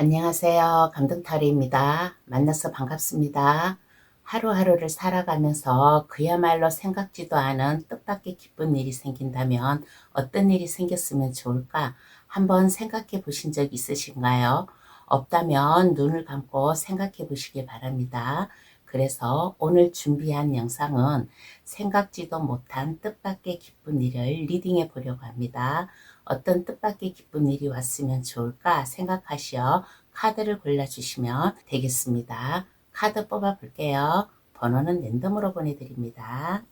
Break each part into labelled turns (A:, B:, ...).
A: 안녕하세요. 감동타로입니다. 만나서 반갑습니다. 하루하루를 살아가면서 그야말로 생각지도 않은 뜻밖의 기쁜 일이 생긴다면 어떤 일이 생겼으면 좋을까? 한번 생각해 보신 적 있으신가요? 없다면 눈을 감고 생각해 보시기 바랍니다. 그래서 오늘 준비한 영상은 생각지도 못한 뜻밖의 기쁜 일을 리딩해 보려고 합니다. 어떤 뜻밖의 기쁜 일이 왔으면 좋을까 생각하시어 카드를 골라주시면 되겠습니다. 카드 뽑아 볼게요. 번호는 랜덤으로 보내드립니다.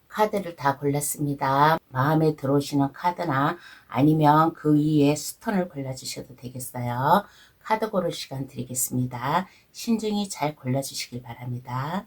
A: 카드를 다 골랐습니다. 마음에 들어오시는 카드나 아니면 그 위에 스톤을 골라주셔도 되겠어요. 카드 고를 시간 드리겠습니다. 신중히 잘 골라주시길 바랍니다.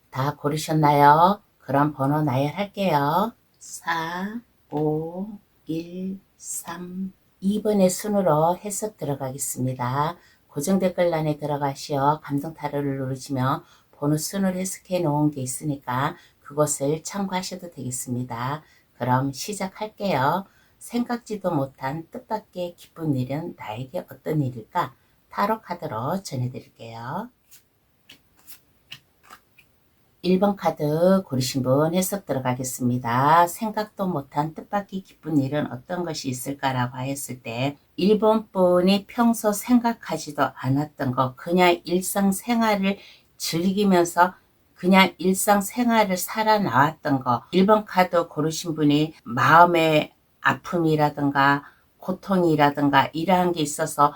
A: 다 고르셨나요? 그럼 번호 나열할게요. 4, 5, 1, 3, 2번의 순으로 해석 들어가겠습니다. 고정 댓글란에 들어가시어 감정 타로를 누르시면 번호 순으로 해석해 놓은 게 있으니까 그것을 참고하셔도 되겠습니다. 그럼 시작할게요. 생각지도 못한 뜻밖의 기쁜 일은 나에게 어떤 일일까? 타로 카드로 전해드릴게요. 1번 카드 고르신 분 해석 들어가겠습니다. 생각도 못한 뜻밖의 기쁜 일은 어떤 것이 있을까라고 하였을 때 1번 분이 평소 생각하지도 않았던 것, 그냥 일상생활을 즐기면서 그냥 일상생활을 살아나왔던 것. 1번 카드 고르신 분이 마음의 아픔이라든가 고통이라든가 이러한 게 있어서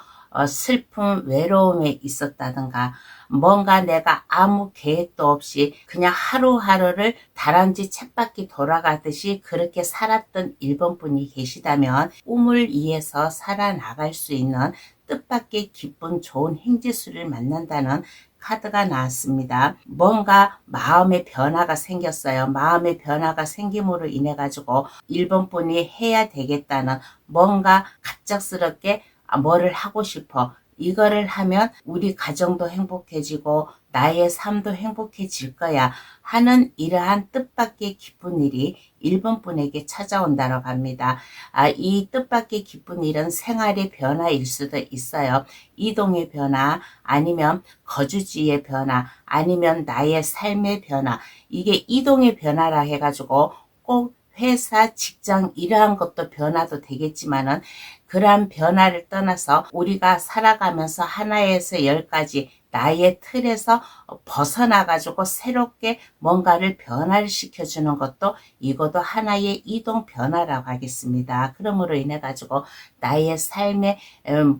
A: 슬픔, 외로움에 있었다든가 뭔가 내가 아무 계획도 없이 그냥 하루하루를 다람쥐 쳇바퀴 돌아가듯이 그렇게 살았던 1번 분이 계시다면 꿈을 위해서 살아나갈 수 있는 뜻밖의 기쁜 좋은 행지수를 만난다는 카드가 나왔습니다. 뭔가 마음의 변화가 생겼어요. 마음의 변화가 생김으로 인해 가지고 1번 분이 해야 되겠다는 뭔가 갑작스럽게 뭐를 하고 싶어. 이거를 하면 우리 가정도 행복해지고 나의 삶도 행복해질 거야 하는 이러한 뜻밖의 기쁜 일이 1번 분에게 찾아온다고 합니다. 이 뜻밖의 기쁜 일은 생활의 변화일 수도 있어요. 이동의 변화 아니면 거주지의 변화 아니면 나의 삶의 변화, 이게 이동의 변화라 해가지고 꼭 회사, 직장 이러한 것도 변화도 되겠지만은 그러한 변화를 떠나서 우리가 살아가면서 하나에서 열까지 나의 틀에서 벗어나가지고 새롭게 뭔가를 변화를 시켜주는 것도 이것도 하나의 이동 변화라고 하겠습니다. 그러므로 인해 가지고 나의 삶에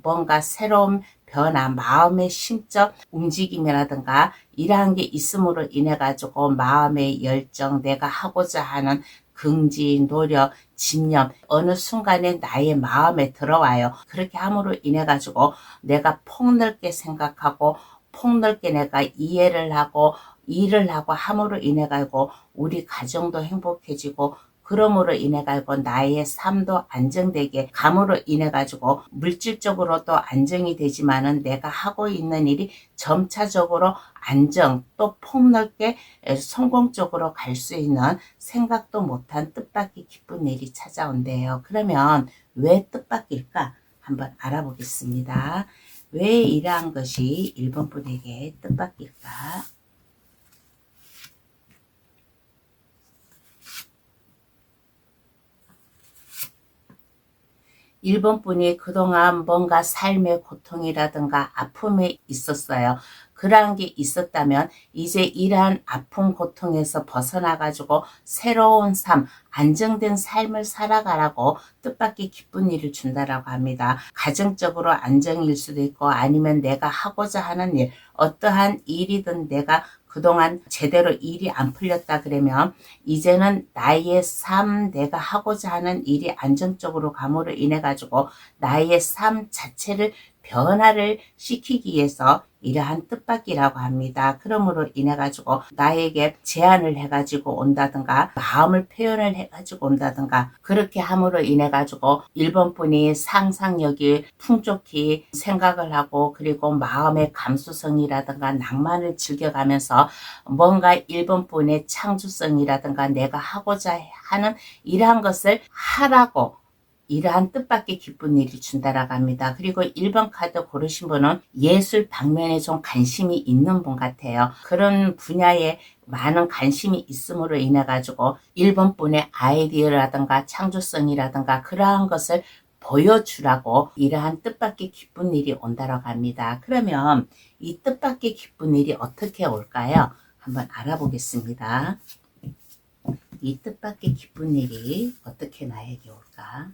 A: 뭔가 새로운 변화, 마음의 심적 움직임이라든가 이러한 게 있음으로 인해 가지고 마음의 열정, 내가 하고자 하는 긍지, 노력, 집념 어느 순간에 나의 마음에 들어와요. 그렇게 함으로 인해 가지고 내가 폭넓게 생각하고 폭넓게 내가 이해를 하고 일을 하고 함으로 인해 가지고 우리 가정도 행복해지고 그러므로 인해 가지고 나의 삶도 안정되게 감으로 인해 가지고 물질적으로도 안정이 되지만은 내가 하고 있는 일이 점차적으로 안정 또 폭넓게 성공적으로 갈 수 있는 생각도 못한 뜻밖의 기쁜 일이 찾아온대요. 그러면 왜 뜻밖일까? 한번 알아보겠습니다. 왜 이러한 것이 1번 분에게 뜻밖일까? 1번 분이 그동안 뭔가 삶의 고통이라든가 아픔이 있었어요. 그러한 게 있었다면 이제 이러한 아픔 고통에서 벗어나가지고 새로운 삶, 안정된 삶을 살아가라고 뜻밖의 기쁜 일을 준다라고 합니다. 가정적으로 안정일 수도 있고 아니면 내가 하고자 하는 일, 어떠한 일이든 내가 그동안 제대로 일이 안 풀렸다 그러면 이제는 나의 삶, 내가 하고자 하는 일이 안정적으로 감으로 인해 가지고 나의 삶 자체를 변화를 시키기 위해서 이러한 뜻밖이라고 합니다. 그러므로 인해 가지고 나에게 제안을 해 가지고 온다든가 마음을 표현을 해 가지고 온다든가 그렇게 함으로 인해 가지고 1번 분이 상상력이 풍족히 생각을 하고 그리고 마음의 감수성이라든가 낭만을 즐겨가면서 뭔가 1번 분의 창조성이라든가 내가 하고자 하는 이러한 것을 하라고 이러한 뜻밖의 기쁜 일이 준다라고 합니다. 그리고 1번 카드 고르신 분은 예술 방면에 좀 관심이 있는 분 같아요. 그런 분야에 많은 관심이 있음으로 인해 가지고 1번 분의 아이디어라든가 창조성이라든가 그러한 것을 보여주라고 이러한 뜻밖의 기쁜 일이 온다라고 합니다. 그러면 이 뜻밖의 기쁜 일이 어떻게 올까요? 한번 알아보겠습니다. 이 뜻밖의 기쁜 일이 어떻게 나에게 올까?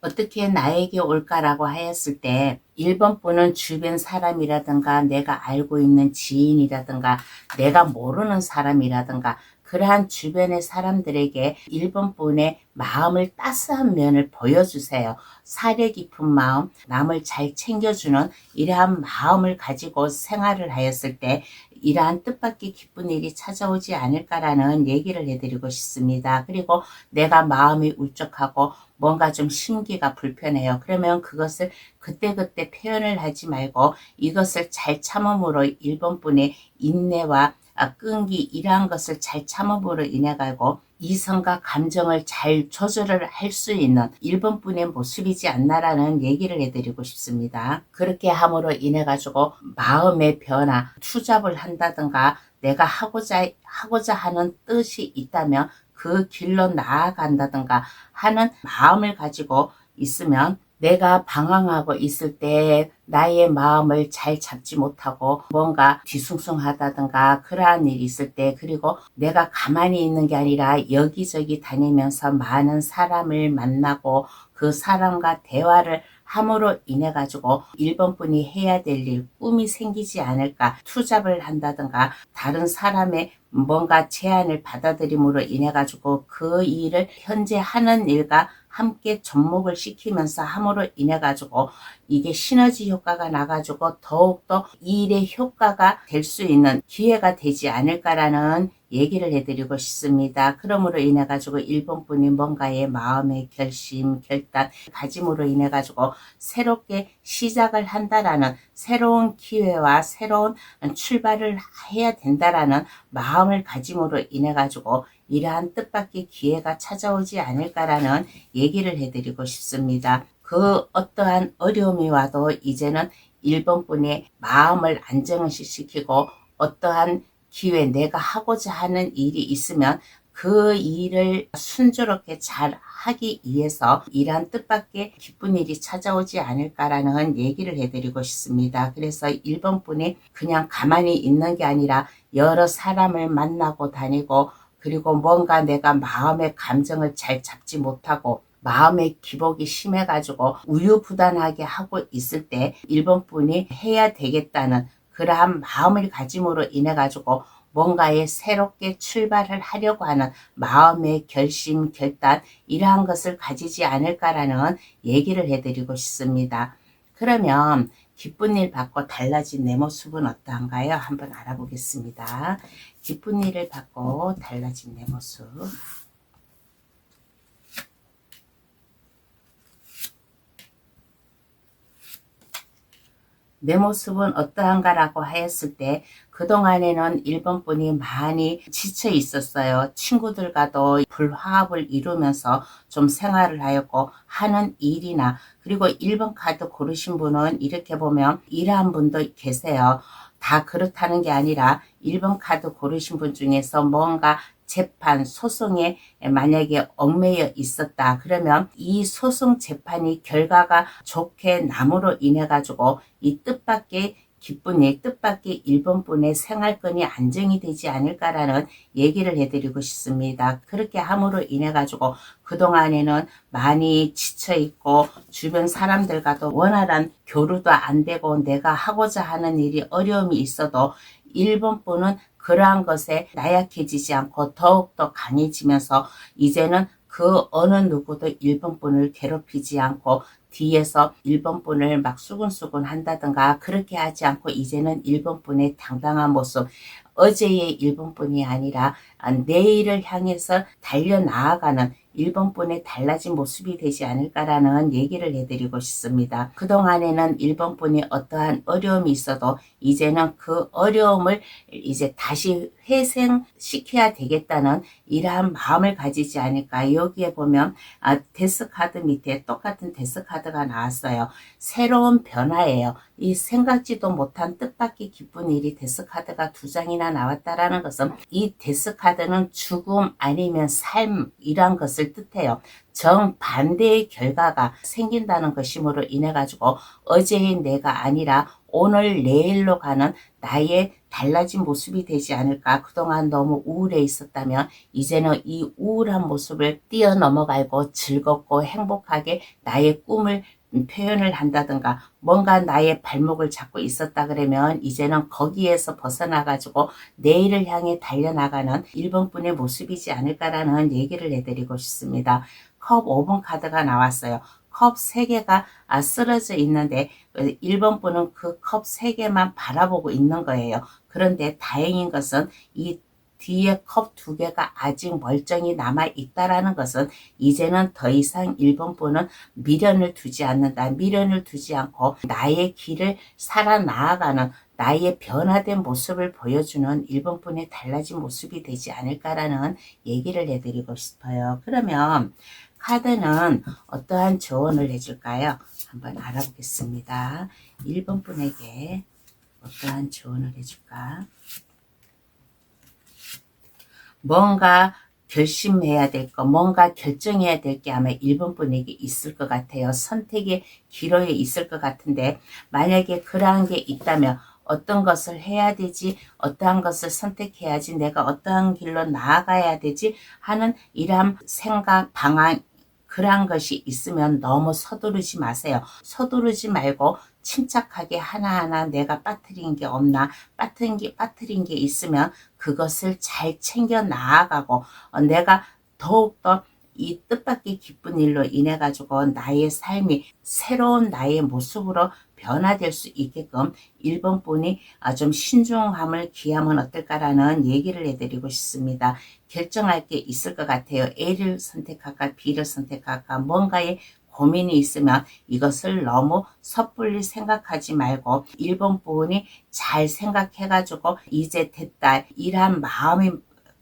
A: 어떻게 나에게 올까라고 하였을 때 1번 분은 주변 사람이라든가 내가 알고 있는 지인이라든가 내가 모르는 사람이라든가 그러한 주변의 사람들에게 1번 분의 마음을 따스한 면을 보여주세요. 사려 깊은 마음, 남을 잘 챙겨주는 이러한 마음을 가지고 생활을 하였을 때 이러한 뜻밖의 기쁜 일이 찾아오지 않을까라는 얘기를 해드리고 싶습니다. 그리고 내가 마음이 울적하고 뭔가 좀 심기가 불편해요. 그러면 그것을 그때그때 표현을 하지 말고 이것을 잘 참음으로 1번 분의 인내와 끈기 이러한 것을 잘 참음으로 인해 가지고 이성과 감정을 잘 조절을 할 수 있는 1번 분의 모습이지 않나라는 얘기를 해드리고 싶습니다. 그렇게 함으로 인해 가지고 마음의 변화, 투잡을 한다든가 내가 하고자 하는 뜻이 있다면 그 길로 나아간다든가 하는 마음을 가지고 있으면 내가 방황하고 있을 때 나의 마음을 잘 잡지 못하고 뭔가 뒤숭숭하다든가 그러한 일이 있을 때 그리고 내가 가만히 있는 게 아니라 여기저기 다니면서 많은 사람을 만나고 그 사람과 대화를 함으로 인해 가지고 1번 분이 해야 될 일, 꿈이 생기지 않을까 투잡을 한다든가 다른 사람의 뭔가 제안을 받아들임으로 인해 가지고 그 일을 현재 하는 일과 함께 접목을 시키면서 함으로 인해 가지고 이게 시너지 효과가 나가지고 더욱더 일의 효과가 될 수 있는 기회가 되지 않을까라는 얘기를 해드리고 싶습니다. 그러므로 인해 가지고 1번 분이 뭔가의 마음의 결심, 결단 가짐으로 인해 가지고 새롭게 시작을 한다라는 새로운 기회와 새로운 출발을 해야 된다라는 마음을 가짐으로 인해 가지고 이러한 뜻밖의 기회가 찾아오지 않을까라는 얘기를 해드리고 싶습니다. 그 어떠한 어려움이 와도 이제는 1번 분의 마음을 안정을 시키고 어떠한 기회, 내가 하고자 하는 일이 있으면 그 일을 순조롭게 잘 하기 위해서 이러한 뜻밖의 기쁜 일이 찾아오지 않을까라는 얘기를 해드리고 싶습니다. 그래서 1번 분이 그냥 가만히 있는 게 아니라 여러 사람을 만나고 다니고 그리고 뭔가 내가 마음의 감정을 잘 잡지 못하고 마음의 기복이 심해가지고 우유부단하게 하고 있을 때 1번 분이 해야 되겠다는 그러한 마음을 가짐으로 인해 가지고 뭔가에 새롭게 출발을 하려고 하는 마음의 결심, 결단 이러한 것을 가지지 않을까라는 얘기를 해드리고 싶습니다. 그러면 기쁜 일 받고 달라진 내 모습은 어떠한가요? 한번 알아보겠습니다. 기쁜 일을 받고 달라진 내 모습. 내 모습은 어떠한가라고 하였을 때 그동안에는 1번 분이 많이 지쳐 있었어요. 친구들과도 불화합을 이루면서 좀 생활을 하였고 하는 일이나 그리고 1번 카드 고르신 분은 이렇게 보면 이러한 분도 계세요. 다 그렇다는 게 아니라 1번 카드 고르신 분 중에서 뭔가 재판, 소송에 만약에 얽매여 있었다. 그러면 이 소송 재판이 결과가 좋게 남으로 인해 가지고 이 뜻밖의 기쁜 일, 뜻밖의 일본분의 생활권이 안정이 되지 않을까라는 얘기를 해드리고 싶습니다. 그렇게 함으로 인해 가지고 그동안에는 많이 지쳐있고 주변 사람들과도 원활한 교류도 안 되고 내가 하고자 하는 일이 어려움이 있어도 일본분은 그러한 것에 나약해지지 않고 더욱더 강해지면서 이제는 그 어느 누구도 일본분을 괴롭히지 않고 뒤에서 일본분을 막 수근수근 한다든가 그렇게 하지 않고 이제는 일본분의 당당한 모습, 어제의 일본분이 아니라 내일을 향해서 달려나아가는 일본분의 달라진 모습이 되지 않을까라는 얘기를 해드리고 싶습니다. 그동안에는 일본분이 어떠한 어려움이 있어도 이제는 그 어려움을 이제 다시 회생시켜야 되겠다는 이러한 마음을 가지지 않을까. 여기에 보면 데스카드 밑에 똑같은 데스카드가 나왔어요. 새로운 변화예요. 이 생각지도 못한 뜻밖의 기쁜 일이 데스카드가 2장이나 나왔다라는 것은 이 데스카드는 죽음 아니면 삶이란 것을 뜻해요. 정반대의 결과가 생긴다는 것이므로 인해 가지고 어제의 내가 아니라 오늘 내일로 가는 나의 달라진 모습이 되지 않을까. 그동안 너무 우울해 있었다면 이제는 이 우울한 모습을 뛰어넘어가고 즐겁고 행복하게 나의 꿈을 표현을 한다든가 뭔가 나의 발목을 잡고 있었다 그러면 이제는 거기에서 벗어나가지고 내일을 향해 달려나가는 일본분의 모습이지 않을까라는 얘기를 해드리고 싶습니다. 컵 5번 카드가 나왔어요. 컵 3개가 쓰러져 있는데 일본분은 그 컵 3개만 바라보고 있는 거예요. 그런데 다행인 것은 이 뒤에 컵 2개가 아직 멀쩡히 남아있다라는 것은 이제는 더 이상 일본분은 미련을 두지 않는다. 미련을 두지 않고 나의 길을 살아나아가는 나의 변화된 모습을 보여주는 일본분의 달라진 모습이 되지 않을까라는 얘기를 해드리고 싶어요. 그러면 카드는 어떠한 조언을 해줄까요? 한번 알아보겠습니다. 1번 분에게 어떠한 조언을 해줄까? 뭔가 결심해야 될 거, 뭔가 결정해야 될 게 아마 1번 분에게 있을 것 같아요. 선택의 기로에 있을 것 같은데 만약에 그러한 게 있다면 어떤 것을 해야 되지, 어떠한 것을 선택해야지, 내가 어떠한 길로 나아가야 되지 하는 이러한 생각, 방안, 그러한 것이 있으면 너무 서두르지 마세요. 서두르지 말고 침착하게 하나하나 내가 빠뜨린 게 없나, 빠뜨린 게 있으면 그것을 잘 챙겨 나아가고 내가 더욱더 이 뜻밖의 기쁜 일로 인해 가지고 나의 삶이 새로운 나의 모습으로 변화될 수 있게끔 1번 분이 좀 신중함을 기하면 어떨까라는 얘기를 해드리고 싶습니다. 결정할 게 있을 것 같아요. A를 선택할까 B를 선택할까 뭔가에 고민이 있으면 이것을 너무 섣불리 생각하지 말고 1번 분이 잘 생각해가지고 이제 됐다 이런 마음이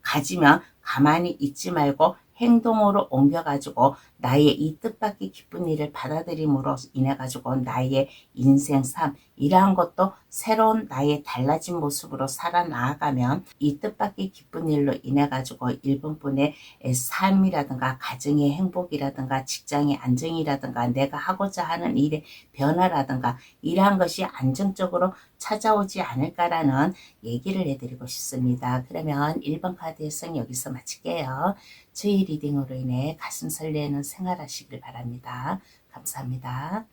A: 가지면 가만히 있지 말고 행동으로 옮겨가지고 나의 이 뜻밖의 기쁜 일을 받아들임으로 인해 가지고 나의 인생 삶 이러한 것도 새로운 나의 달라진 모습으로 살아나가면 이 뜻밖의 기쁜 일로 인해 가지고 1번 분의 삶이라든가 가정의 행복이라든가 직장의 안정이라든가 내가 하고자 하는 일의 변화라든가 이러한 것이 안정적으로 찾아오지 않을까라는 얘기를 해드리고 싶습니다. 그러면 1번 카드 해석 여기서 마칠게요. 저희 리딩으로 인해 가슴 설레는 생활하시길 바랍니다. 감사합니다.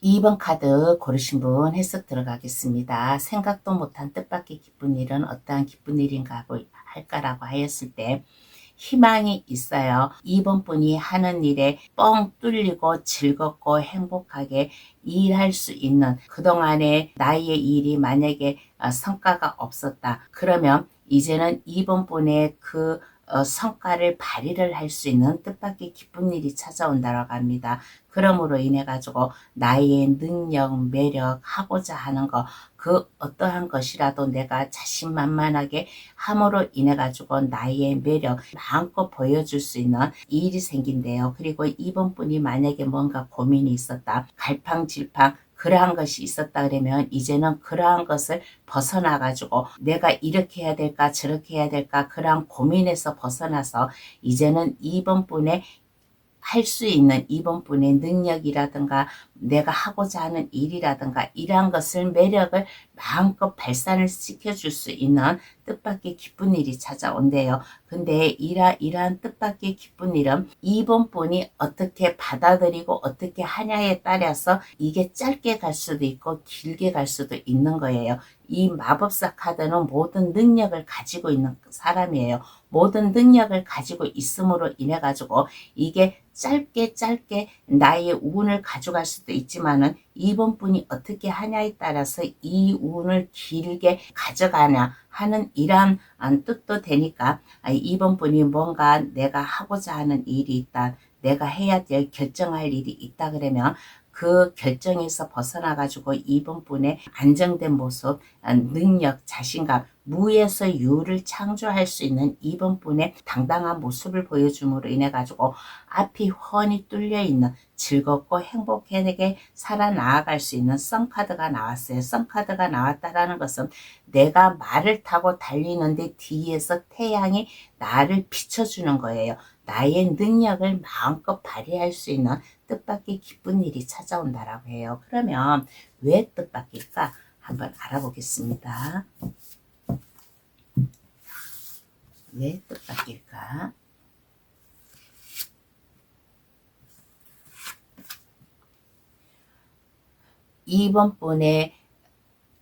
A: 2번 카드 고르신 분 해석 들어가겠습니다. 생각도 못한 뜻밖의 기쁜 일은 어떠한 기쁜 일인가 할까라고 하였을 때 희망이 있어요. 2번 분이 하는 일에 뻥 뚫리고 즐겁고 행복하게 일할 수 있는 그동안에 나의 일이 만약에 성과가 없었다. 그러면 이제는 2번 분의 그 성과를 발휘를 할 수 있는 뜻밖의 기쁜 일이 찾아온다고 합니다. 그러므로 인해 가지고 나의 능력, 매력, 하고자 하는 것, 그 어떠한 것이라도 내가 자신만만하게 함으로 인해 가지고 나의 매력 마음껏 보여줄 수 있는 일이 생긴대요. 그리고 2번 분이 만약에 뭔가 고민이 있었다. 갈팡질팡 그러한 것이 있었다 그러면 이제는 그러한 것을 벗어나 가지고 내가 이렇게 해야 될까 저렇게 해야 될까 그러한 고민에서 벗어나서 이제는 이번 분의 할 수 있는 이번 분의 능력이라든가 내가 하고자 하는 일이라든가 이러한 것을 매력을 마음껏 발산을 시켜줄 수 있는 뜻밖의 기쁜 일이 찾아온대요. 근데 이러한 뜻밖의 기쁜 일은 이번 분이 어떻게 받아들이고 어떻게 하냐에 따라서 이게 짧게 갈 수도 있고 길게 갈 수도 있는 거예요. 이 마법사 카드는 모든 능력을 가지고 있는 사람이에요. 모든 능력을 가지고 있음으로 인해 가지고 이게 짧게 나의 운을 가져갈 수도 있지만은 이번 분이 어떻게 하냐에 따라서 이 운을 길게 가져가냐 하는 이러한 뜻도 되니까 이번 분이 뭔가 내가 하고자 하는 일이 있다. 내가 해야 될 결정할 일이 있다 그러면 그 결정에서 벗어나 가지고 이번 분의 안정된 모습, 능력, 자신감, 무에서 유를 창조할 수 있는 이번 분의 당당한 모습을 보여줌으로 인해 가지고 앞이 훤히 뚫려 있는 즐겁고 행복하게 살아나아갈 수 있는 썬카드가 나왔어요. 썬카드가 나왔다라는 것은 내가 말을 타고 달리는데 뒤에서 태양이 나를 비춰주는 거예요. 나의 능력을 마음껏 발휘할 수 있는 뜻밖의 기쁜 일이 찾아온다라고 해요. 그러면 왜 뜻밖일까? 한번 알아보겠습니다. 왜 뜻밖일까? 이번 분의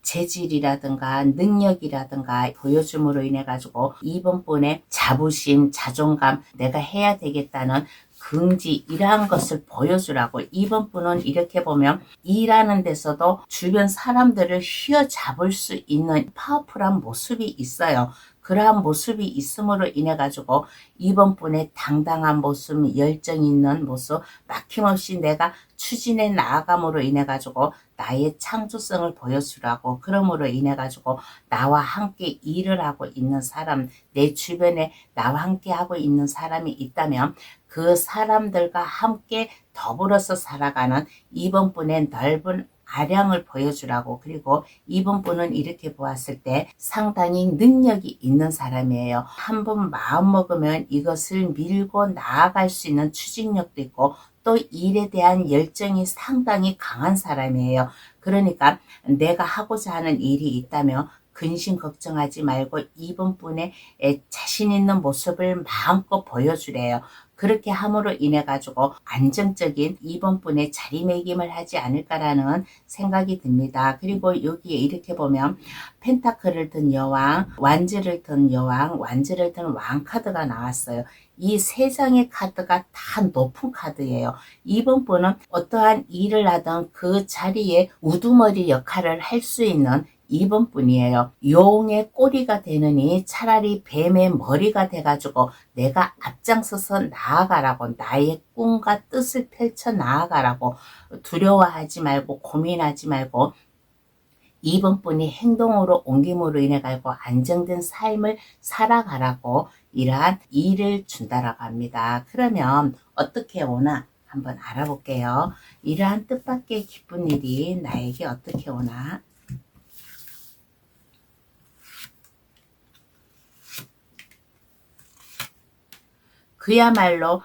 A: 재질이라든가 능력이라든가 보여줌으로 인해 가지고 이번 분의 자부심, 자존감, 내가 해야 되겠다는 긍지 이러한 것을 보여주라고. 이번 분은 이렇게 보면 일하는 데서도 주변 사람들을 휘어잡을 수 있는 파워풀한 모습이 있어요. 그러한 모습이 있음으로 인해 가지고 이번 분의 당당한 모습, 열정 있는 모습, 막힘없이 내가 추진해 나아감으로 인해 가지고 나의 창조성을 보여주라고. 그러므로 인해 가지고 나와 함께 일을 하고 있는 사람, 내 주변에 나와 함께 하고 있는 사람이 있다면 그 사람들과 함께 더불어서 살아가는 이번 분의 넓은 아량을 보여주라고. 그리고 이번 분은 이렇게 보았을 때 상당히 능력이 있는 사람이에요. 한번 마음먹으면 이것을 밀고 나아갈 수 있는 추진력도 있고 또 일에 대한 열정이 상당히 강한 사람이에요. 그러니까 내가 하고자 하는 일이 있다면 근심 걱정하지 말고 이번 분의 자신 있는 모습을 마음껏 보여주래요. 그렇게 함으로 인해 가지고 안정적인 이번 분의 자리매김을 하지 않을까라는 생각이 듭니다. 그리고 여기에 이렇게 보면 펜타클을 든 여왕, 완지를 든 여왕, 완지를 든 왕 카드가 나왔어요. 이 세 장의 카드가 다 높은 카드예요. 이번 분은 어떠한 일을 하던 그 자리에 우두머리 역할을 할 수 있는 이번 분이에요. 용의 꼬리가 되느니 차라리 뱀의 머리가 돼가지고 내가 앞장서서 나아가라고. 나의 꿈과 뜻을 펼쳐 나아가라고. 두려워하지 말고 고민하지 말고 이번 분이 행동으로 옮김으로 인해 가지고 안정된 삶을 살아가라고 이러한 일을 준다라고 합니다. 그러면 어떻게 오나 한번 알아볼게요. 이러한 뜻밖의 기쁜 일이 나에게 어떻게 오나. 그야말로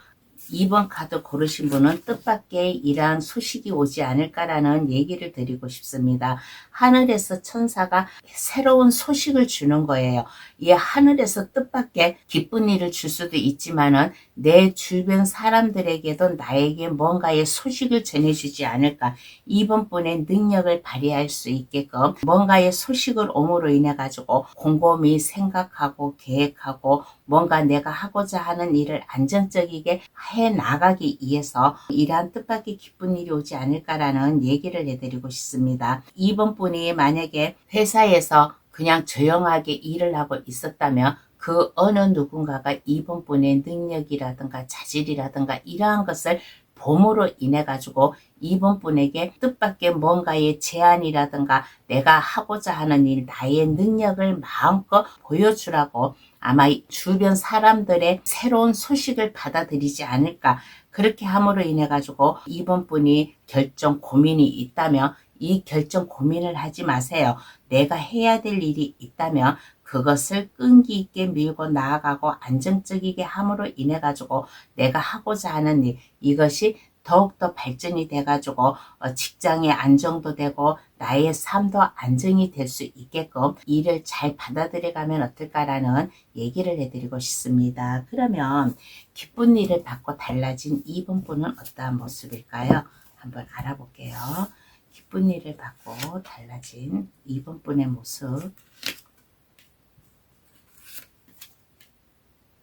A: 이번 카드 고르신 분은 뜻밖의 이러한 소식이 오지 않을까라는 얘기를 드리고 싶습니다. 하늘에서 천사가 새로운 소식을 주는 거예요. 이 하늘에서 뜻밖의 기쁜 일을 줄 수도 있지만은 내 주변 사람들에게도 나에게 뭔가의 소식을 전해주지 않을까. 이번 분의 능력을 발휘할 수 있게끔 뭔가의 소식을 옴으로 인해 가지고 곰곰이 생각하고 계획하고 뭔가 내가 하고자 하는 일을 안정적이게 해 나가기 위해서 이러한 뜻밖의 기쁜 일이 오지 않을까라는 얘기를 해드리고 싶습니다. 이번 분이 만약에 회사에서 그냥 조용하게 일을 하고 있었다면 그 어느 누군가가 이번 분의 능력이라든가 자질이라든가 이러한 것을 봄으로 인해 가지고 이번 분에게 뜻밖의 뭔가의 제안이라든가 내가 하고자 하는 일, 나의 능력을 마음껏 보여주라고 아마 주변 사람들의 새로운 소식을 받아들이지 않을까. 그렇게 함으로 인해 가지고 이번 분이 결정 고민이 있다면 이 결정 고민을 하지 마세요. 내가 해야 될 일이 있다면 그것을 끈기 있게 밀고 나아가고 안정적이게 함으로 인해 가지고 내가 하고자 하는 일, 이것이 더욱더 발전이 돼 가지고 직장의 안정도 되고 나의 삶도 안정이 될 수 있게끔 일을 잘 받아들여 가면 어떨까라는 얘기를 해드리고 싶습니다. 그러면 기쁜 일을 받고 달라진 2번 분은 어떠한 모습일까요? 한번 알아볼게요. 기쁜 일을 받고 달라진 2번 분의 모습.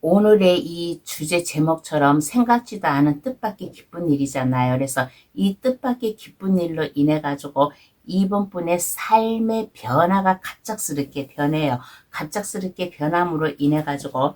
A: 오늘의 이 주제 제목처럼 생각지도 않은 뜻밖의 기쁜 일이잖아요. 그래서 이 뜻밖의 기쁜 일로 인해 가지고 2번 분의 삶의 변화가 갑작스럽게 변해요. 갑작스럽게 변함으로 인해 가지고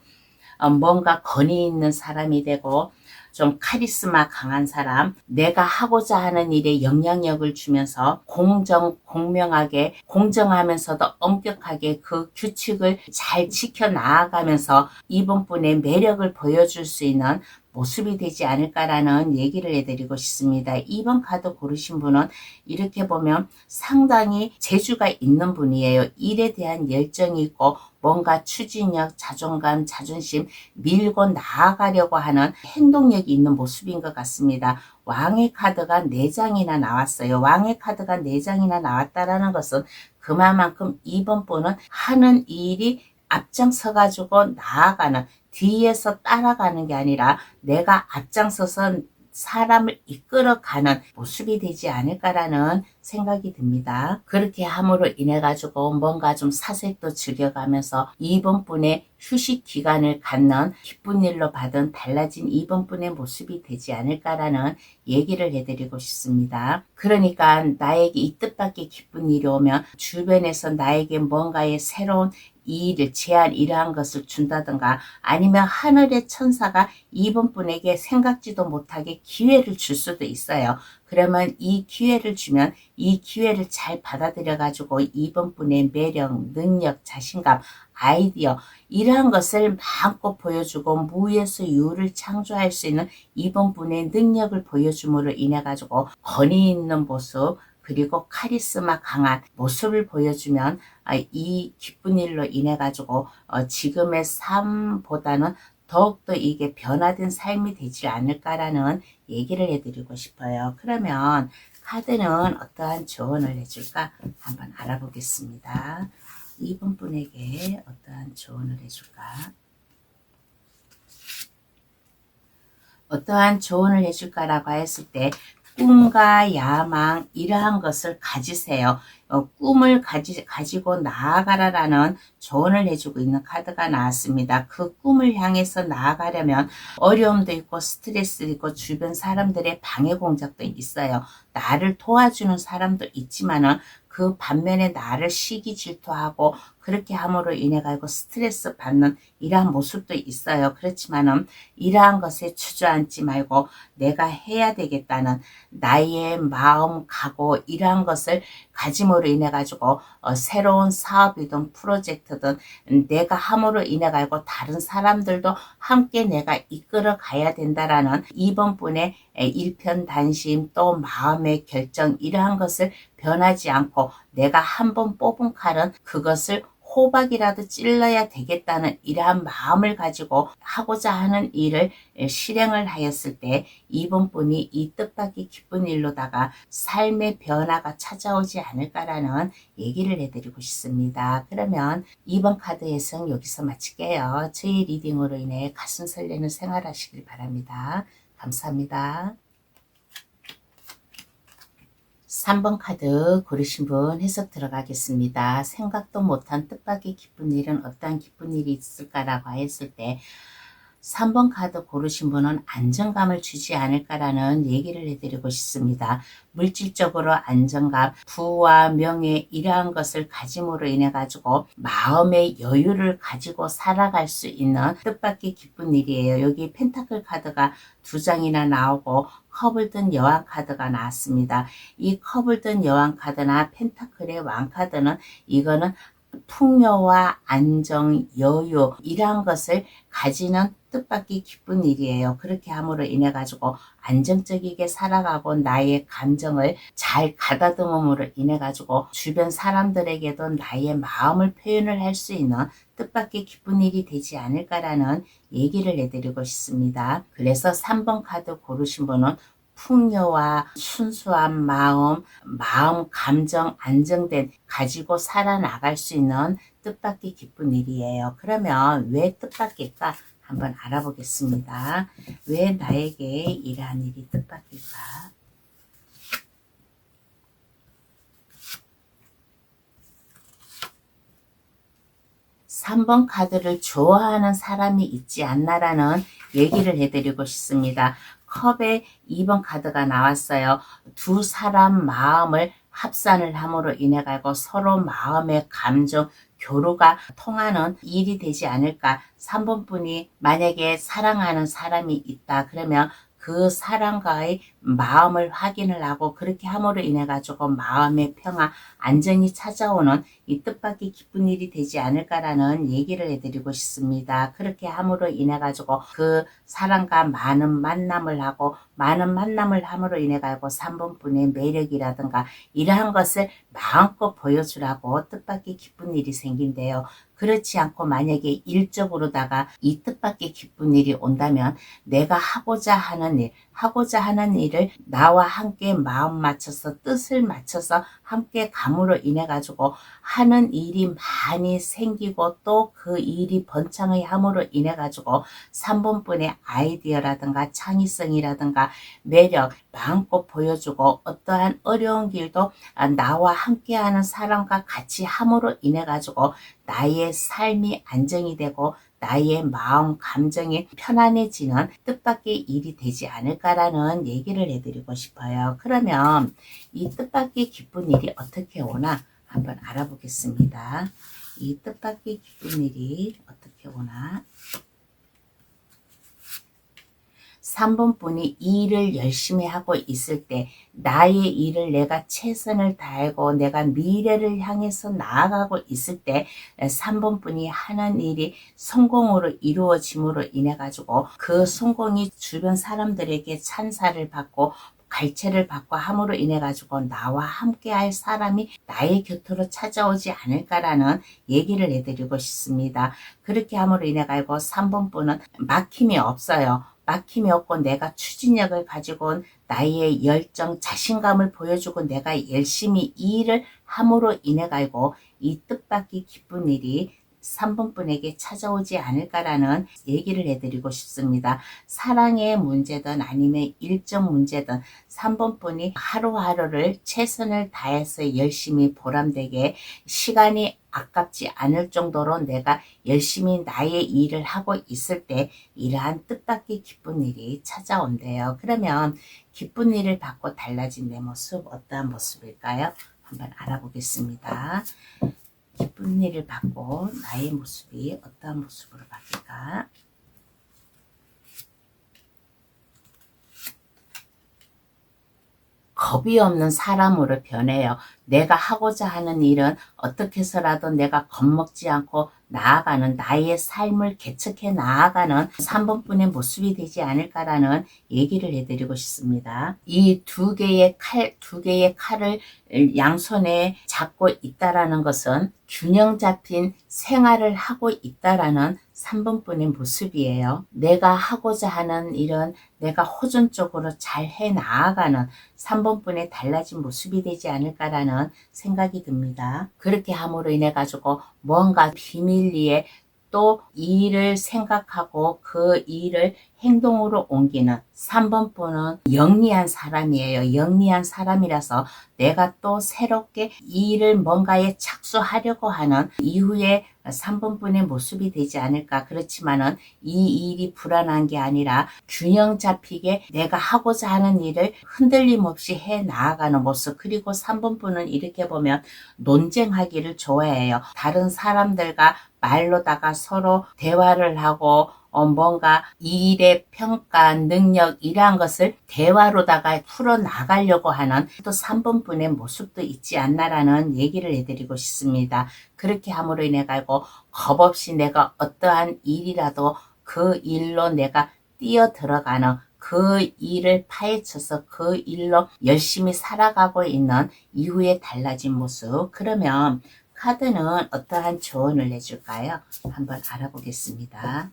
A: 뭔가 권위 있는 사람이 되고 좀 카리스마 강한 사람, 내가 하고자 하는 일에 영향력을 주면서 공정하게 공정하면서도 엄격하게 그 규칙을 잘 지켜 나아가면서 이번 분의 매력을 보여줄 수 있는 모습이 되지 않을까라는 얘기를 해드리고 싶습니다. 2번 카드 고르신 분은 이렇게 보면 상당히 재주가 있는 분이에요. 일에 대한 열정이 있고 뭔가 추진력, 자존감, 자존심 밀고 나아가려고 하는 행동력이 있는 모습인 것 같습니다. 왕의 카드가 4장이나 나왔어요. 왕의 카드가 4장이나 나왔다라는 것은 그만큼 2번 분은 하는 일이 앞장서 가지고 나아가는, 뒤에서 따라가는 게 아니라 내가 앞장서서 사람을 이끌어가는 모습이 되지 않을까라는 생각이 듭니다. 그렇게 함으로 인해 가지고 뭔가 좀 사색도 즐겨가면서 2번 분의 휴식 기간을 갖는 기쁜 일로 받은 달라진 2번 분의 모습이 되지 않을까라는 얘기를 해드리고 싶습니다. 그러니까 나에게 이 뜻밖의 기쁜 일이 오면 주변에서 나에게 뭔가의 새로운 일, 제안 이러한 것을 준다든가 아니면 하늘의 천사가 2번 분에게 생각지도 못하게 기회를 줄 수도 있어요. 그러면 이 기회를 주면 이 기회를 잘 받아들여 가지고 2번 분의 매력, 능력, 자신감, 아이디어 이러한 것을 마음껏 보여주고 무에서 유를 창조할 수 있는 2번 분의 능력을 보여줌으로 인해 가지고 권위 있는 모습, 그리고 카리스마 강한 모습을 보여주면 이 기쁜 일로 인해 가지고 지금의 삶보다는 더욱더 이게 변화된 삶이 되지 않을까라는 얘기를 해드리고 싶어요. 그러면 카드는 어떠한 조언을 해줄까 한번 알아보겠습니다. 2번 분에게 어떠한 조언을 해줄까? 어떠한 조언을 해줄까라고 했을 때 꿈과 야망 이러한 것을 가지세요. 꿈을 가지고 나아가라라는 조언을 해주고 있는 카드가 나왔습니다. 그 꿈을 향해서 나아가려면 어려움도 있고 스트레스도 있고 주변 사람들의 방해 공작도 있어요. 나를 도와주는 사람도 있지만은 그 반면에 나를 시기 질투하고 그렇게 함으로 인해 가지고 스트레스 받는 이러한 모습도 있어요. 그렇지만은 이러한 것에 주저앉지 말고 내가 해야 되겠다는 나의 마음, 각오 이러한 것을 가짐으로 인해 가지고 새로운 사업이든 프로젝트든 내가 함으로 인해 가지고 다른 사람들도 함께 내가 이끌어 가야 된다라는 2번 분의 일편단심 또 마음의 결정 이러한 것을 변하지 않고 내가 한번 뽑은 칼은 그것을 호박이라도 찔러야 되겠다는 이러한 마음을 가지고 하고자 하는 일을 실행을 하였을 때 2번 분이 이 뜻밖의 기쁜 일로다가 삶의 변화가 찾아오지 않을까라는 얘기를 해드리고 싶습니다. 그러면 2번 카드 해석 여기서 마칠게요. 저희 리딩으로 인해 가슴 설레는 생활하시길 바랍니다. 감사합니다. 3번 카드 고르신 분 해석 들어가겠습니다. 생각도 못한 뜻밖의 기쁜 일은 어떠한 기쁜 일이 있을까라고 했을 때 3번 카드 고르신 분은 안정감을 주지 않을까라는 얘기를 해드리고 싶습니다. 물질적으로 안정감, 부와 명예 이러한 것을 가짐으로 인해 가지고 마음의 여유를 가지고 살아갈 수 있는 뜻밖의 기쁜 일이에요. 여기 펜타클 카드가 2장이나 나오고 컵을 든 여왕 카드가 나왔습니다. 이 컵을 든 여왕 카드나 펜타클의 왕 카드는 이거는 풍요와 안정, 여유 이러한 것을 가지는 뜻밖의 기쁜 일이에요. 그렇게 함으로 인해 가지고 안정적이게 살아가고 나의 감정을 잘 가다듬음으로 인해 가지고 주변 사람들에게도 나의 마음을 표현을 할 수 있는 뜻밖의 기쁜 일이 되지 않을까라는 얘기를 해드리고 싶습니다. 그래서 3번 카드 고르신 분은 풍요와 순수한 마음, 감정 안정된 가지고 살아나갈 수 있는 뜻밖의 기쁜 일이에요. 그러면 왜 뜻밖일까? 한번 알아보겠습니다. 왜 나에게 이러한 일이 뜻밖일까? 3번 카드를 좋아하는 사람이 있지 않나라는 얘기를 해드리고 싶습니다. 컵에 2번 카드가 나왔어요. 두 사람 마음을 합산을 함으로 인해 가지고 서로 마음의 감정, 교류가 통하는 일이 되지 않을까. 3번 분이 만약에 사랑하는 사람이 있다. 그러면 그 사람과의 마음을 확인을 하고 그렇게 함으로 인해 가지고 마음의 평화, 안정이 찾아오는 이 뜻밖의 기쁜 일이 되지 않을까라는 얘기를 해드리고 싶습니다. 그렇게 함으로 인해 가지고 그 사람과 많은 만남을 하고 많은 만남을 함으로 인해 가지고 3번 분의 매력이라든가 이러한 것을 마음껏 보여주라고 뜻밖의 기쁜 일이 생긴대요. 그렇지 않고 만약에 일적으로다가 이 뜻밖의 기쁜 일이 온다면 내가 하고자 하는 일을 나와 함께 마음 맞춰서 뜻을 맞춰서 함께 감으로 인해 가지고 하는 일이 많이 생기고 또 그 일이 번창의 함으로 인해 가지고 3번 분의 아이디어라든가 창의성이라든가 매력 마음껏 보여주고 어떠한 어려운 길도 나와 함께하는 사람과 같이 함으로 인해 가지고 나의 삶이 안정이 되고 나의 마음 감정이 편안해지는 뜻밖의 일이 되지 않을까라는 얘기를 해드리고 싶어요. 그러면 이 뜻밖의 기쁜 일이 어떻게 오나 한번 알아보겠습니다. 이 뜻밖의 기쁜 일이 어떻게 오나. 3번 분이 이 일을 열심히 하고 있을 때 나의 일을 내가 최선을 다하고 내가 미래를 향해서 나아가고 있을 때 3번 분이 하는 일이 성공으로 이루어짐으로 인해 가지고 그 성공이 주변 사람들에게 찬사를 받고 갈채를 받고 함으로 인해 가지고 나와 함께 할 사람이 나의 곁으로 찾아오지 않을까라는 얘기를 해드리고 싶습니다. 그렇게 함으로 인해 가지고 3번 분은 막힘이 없어요. 막힘이 없고 내가 추진력을 가지고 나의 열정, 자신감을 보여주고 내가 열심히 이 일을 함으로 인해 가지고 이 뜻밖의 기쁜 일이 3번 분에게 찾아오지 않을까라는 얘기를 해드리고 싶습니다. 사랑의 문제든 아니면 일정 문제든 3번 분이 하루하루를 최선을 다해서 열심히 보람되게 시간이 아깝지 않을 정도로 내가 열심히 나의 일을 하고 있을 때 이러한 뜻밖의 기쁜 일이 찾아온대요. 그러면 기쁜 일을 받고 달라진 내 모습 어떠한 모습일까요? 한번 알아보겠습니다. 기쁜 일을 받고 나의 모습이 어떠한 모습으로 바뀔까? 겁이 없는 사람으로 변해요. 내가 하고자 하는 일은 어떻게 해서라도 내가 겁먹지 않고 나아가는 나의 삶을 개척해 나아가는 3번 분의 모습이 되지 않을까라는 얘기를 해드리고 싶습니다. 이 두 개의 칼을 양손에 잡고 있다라는 것은 균형 잡힌 생활을 하고 있다라는 3번 분의 모습이에요. 내가 하고자 하는 일은 내가 호전적으로 잘 해 나아가는 3번 분의 달라진 모습이 되지 않을까라는 생각이 듭니다. 그렇게 함으로 인해 가지고 뭔가 비밀리에 또 이 일을 생각하고 그 일을 행동으로 옮기는 3번 분은 영리한 사람이에요. 영리한 사람이라서 내가 또 새롭게 이 일을 뭔가에 착수하려고 하는 이후에 3번 분의 모습이 되지 않을까. 그렇지만은 이 일이 불안한 게 아니라 균형 잡히게 내가 하고자 하는 일을 흔들림 없이 해 나아가는 모습. 그리고 3번 분은 이렇게 보면 논쟁하기를 좋아해요. 다른 사람들과 말로다가 서로 대화를 하고 뭔가 일의 평가, 능력 이러한 것을 대화로다가 풀어나가려고 하는 또 3번분의 모습도 있지 않나라는 얘기를 해드리고 싶습니다. 그렇게 함으로 인해 가지고 겁없이 내가 어떠한 일이라도 그 일로 내가 뛰어 들어가는 그 일을 파헤쳐서 그 일로 열심히 살아가고 있는 이후에 달라진 모습. 그러면 카드는 어떠한 조언을 해줄까요? 한번 알아보겠습니다.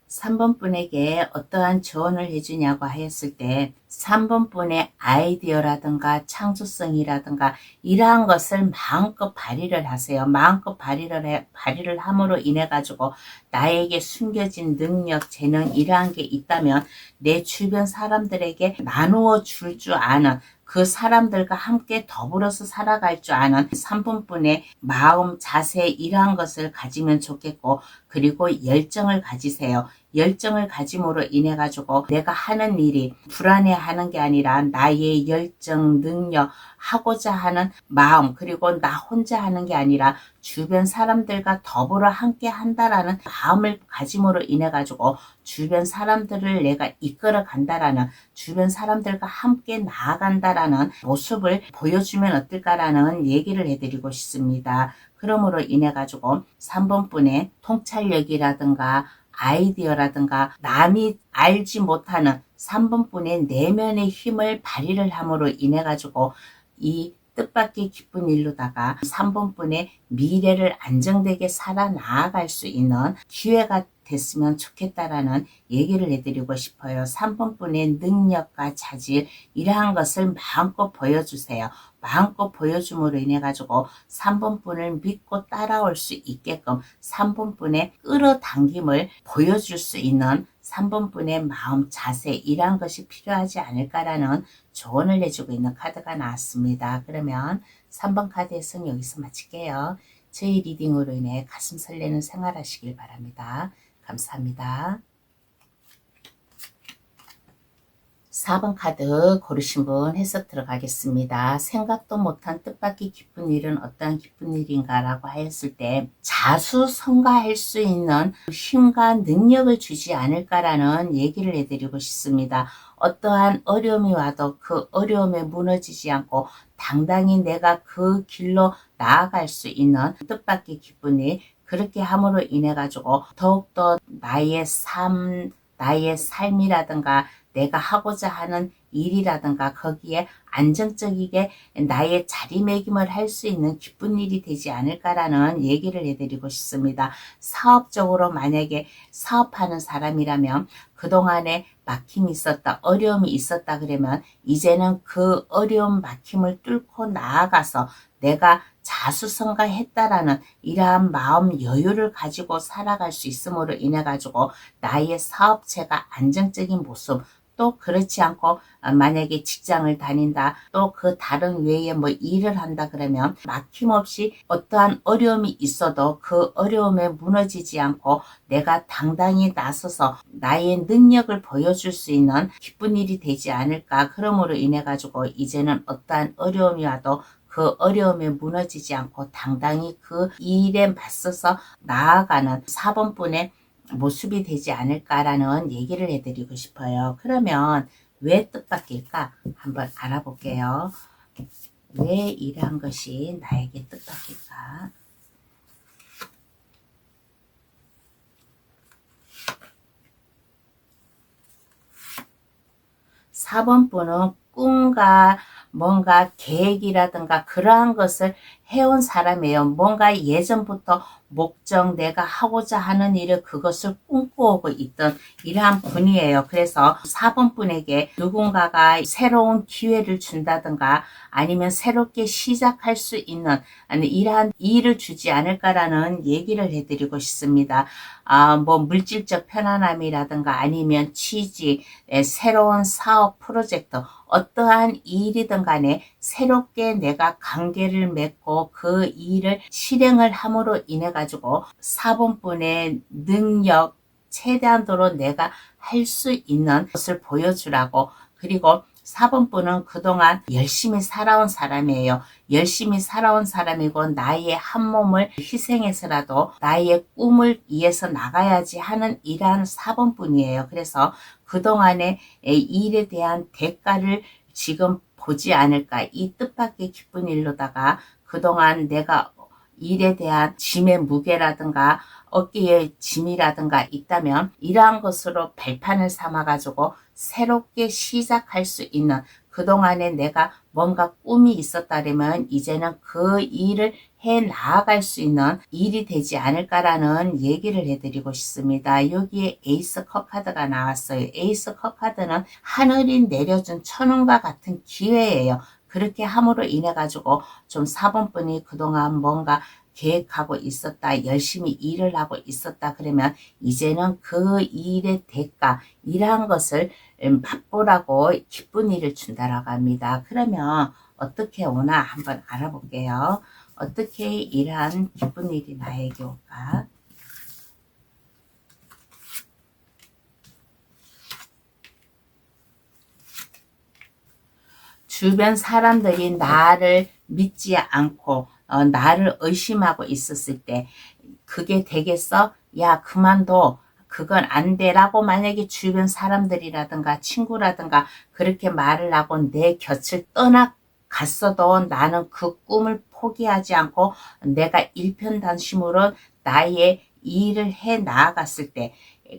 A: 3번 분에게 어떠한 조언을 해주냐고 하였을 때 3번 분의 아이디어라든가 창조성이라든가 이러한 것을 마음껏 발휘를 하세요. 마음껏 발휘를 함으로 인해 가지고 나에게 숨겨진 능력, 재능 이러한 게 있다면 내 주변 사람들에게 나누어 줄 줄 아는 그 사람들과 함께 더불어서 살아갈 줄 아는 3분분의 마음, 자세 이러한 것을 가지면 좋겠고 그리고 열정을 가지세요. 열정을 가짐으로 인해 가지고 내가 하는 일이 불안해하는 게 아니라 나의 열정, 능력, 하고자 하는 마음 그리고 나 혼자 하는 게 아니라 주변 사람들과 더불어 함께 한다라는 마음을 가짐으로 인해 가지고 주변 사람들을 내가 이끌어 간다라는 주변 사람들과 함께 나아간다라는 모습을 보여주면 어떨까라는 얘기를 해드리고 싶습니다. 그러므로 인해 가지고 3번 분의 통찰력이라든가 아이디어라든가 남이 알지 못하는 3번 분의 내면의 힘을 발휘를 함으로 인해 가지고 이 뜻밖의 기쁜 일로다가 3번 분의 미래를 안정되게 살아나갈 수 있는 기회가 됐으면 좋겠다라는 얘기를 해드리고 싶어요. 3번 분의 능력과 자질 이러한 것을 마음껏 보여주세요. 마음껏 보여줌으로 인해 가지고 3번 분을 믿고 따라올 수 있게끔 3번 분의 끌어당김을 보여줄 수 있는 3번 분의 마음, 자세 이러한 것이 필요하지 않을까라는 조언을 해주고 있는 카드가 나왔습니다. 그러면 3번 카드에서는 여기서 마칠게요. 저희 리딩으로 인해 가슴 설레는 생활하시길 바랍니다. 감사합니다. 4번 카드 고르신 분 해석 들어가겠습니다. 생각도 못한 뜻밖의 기쁜 일은 어떠한 기쁜 일인가 라고 하였을 때 자수성가할 수 있는 힘과 능력을 주지 않을까라는 얘기를 해드리고 싶습니다. 어떠한 어려움이 와도 그 어려움에 무너지지 않고 당당히 내가 그 길로 나아갈 수 있는 뜻밖의 기쁜 일 그렇게 함으로 인해 가지고 더욱더 나의 삶이라든가 내가 하고자 하는 일이라든가 거기에 안정적이게 나의 자리매김을 할 수 있는 기쁜 일이 되지 않을까라는 얘기를 해드리고 싶습니다. 사업적으로 만약에 사업하는 사람이라면 그동안에 막힘이 있었다, 어려움이 있었다 그러면 이제는 그 어려운 막힘을 뚫고 나아가서 내가 자수성가했다라는 이러한 마음 여유를 가지고 살아갈 수 있음으로 인해 가지고 나의 사업체가 안정적인 모습 또 그렇지 않고 만약에 직장을 다닌다 또 그 다른 외에 뭐 일을 한다 그러면 막힘없이 어떠한 어려움이 있어도 그 어려움에 무너지지 않고 내가 당당히 나서서 나의 능력을 보여줄 수 있는 기쁜 일이 되지 않을까. 그러므로 인해 가지고 이제는 어떠한 어려움이 와도 그 어려움에 무너지지 않고 당당히 그 일에 맞서서 나아가는 4번분의 모습이 되지 않을까라는 얘기를 해드리고 싶어요. 그러면 왜 뜻밖일까? 한번 알아볼게요. 왜 이러한 것이 나에게 뜻밖일까? 4번분은 꿈과 뭔가 계획이라든가 그러한 것을 해온 사람이에요. 뭔가 예전부터 목적 내가 하고자 하는 일을 그것을 꿈꾸고 있던 이러한 분이에요. 그래서 4번 분에게 누군가가 새로운 기회를 준다든가 아니면 새롭게 시작할 수 있는 이러한 일을 주지 않을까라는 얘기를 해드리고 싶습니다. 뭐 물질적 편안함이라든가 아니면 취직, 새로운 사업 프로젝트 어떠한 일이든 간에 새롭게 내가 관계를 맺고 그 일을 실행을 함으로 인해 가지고 4번분의 능력 최대한도로 내가 할 수 있는 것을 보여주라고 그리고 4번분은 그동안 열심히 살아온 사람이에요. 열심히 살아온 사람이고 나의 한 몸을 희생해서라도 나의 꿈을 위해서 나가야지 하는 이러한 4번분이에요. 그래서 그동안의 일에 대한 대가를 지금 보지 않을까. 이 뜻밖의 기쁜 일로다가 그동안 내가 일에 대한 짐의 무게라든가 어깨에 짐이라든가 있다면 이러한 것으로 발판을 삼아가지고 새롭게 시작할 수 있는, 그동안에 내가 뭔가 꿈이 있었다면 이제는 그 일을 해 나아갈 수 있는 일이 되지 않을까라는 얘기를 해드리고 싶습니다. 여기에 에이스 컵 카드가 나왔어요. 에이스 컵 카드는 하늘이 내려준 천운과 같은 기회예요. 그렇게 함으로 인해 가지고 좀 4번분이 그동안 뭔가 계획하고 있었다, 열심히 일을 하고 있었다 그러면 이제는 그 일의 대가, 이러한 것을 맛보라고 기쁜 일을 준다라고 합니다. 그러면 어떻게 오나 한번 알아볼게요. 어떻게 이러한 기쁜 일이 나에게 올까? 주변 사람들이 나를 믿지 않고 나를 의심하고 있었을 때 그게 되겠어? 야, 그만둬. 그건 안 돼. 라고 만약에 주변 사람들이라든가 친구라든가 그렇게 말을 하고 내 곁을 떠나갔어도 나는 그 꿈을 포기하지 않고 내가 일편단심으로 나의 일을 해 나아갔을 때